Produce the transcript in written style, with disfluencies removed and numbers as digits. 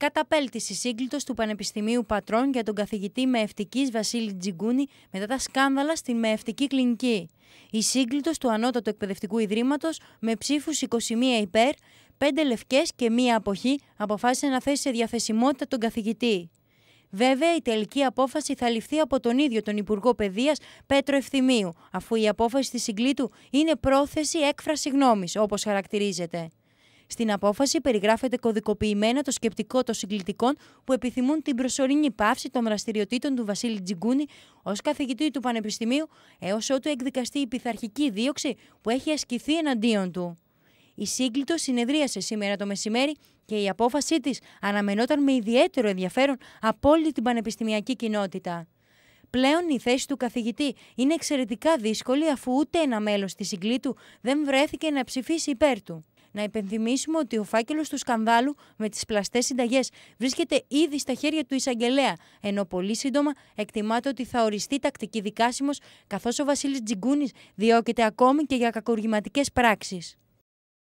Καταπέλτηση σύγκλιτος του Πανεπιστημίου Πατρών για τον καθηγητή Μεευτικής Βασίλη Τζιγκούνη μετά τα σκάνδαλα στην Μεευτική Κλινική. Η σύγκλιτος του Ανώτατου Εκπαιδευτικού Ιδρύματος με ψήφους 21 υπέρ, 5 λευκές και 1 αποχή αποφάσισε να θέσει σε διαθεσιμότητα τον καθηγητή. Βέβαια, η τελική απόφαση θα ληφθεί από τον ίδιο τον Υπουργό Παιδείας Πέτρο Ευθυμίου, αφού η απόφαση της συγκλήτου είναι πρόθεση έκφραση γνώμης, όπως χαρακτηρίζεται. Στην απόφαση περιγράφεται κωδικοποιημένα το σκεπτικό των συγκλητικών που επιθυμούν την προσωρινή πάυση των δραστηριοτήτων του Βασίλη Τζιγκούνη ως καθηγητή του Πανεπιστημίου έως ότου εκδικαστεί η πειθαρχική δίωξη που έχει ασκηθεί εναντίον του. Η σύγκλιτος συνεδρίασε σήμερα το μεσημέρι και η απόφασή της αναμενόταν με ιδιαίτερο ενδιαφέρον από όλη την πανεπιστημιακή κοινότητα. Πλέον η θέση του καθηγητή είναι εξαιρετικά δύσκολη, αφού ούτε ένα μέλος της συγκλήτου δεν βρέθηκε να ψηφίσει υπέρ του. Να υπενθυμίσουμε ότι ο φάκελος του σκανδάλου με τις πλαστές συνταγές βρίσκεται ήδη στα χέρια του εισαγγελέα, ενώ πολύ σύντομα εκτιμάται ότι θα οριστεί τακτική δικάσιμος, καθώς ο Βασίλης Τζιγκούνης διώκεται ακόμη και για κακουργηματικές πράξεις.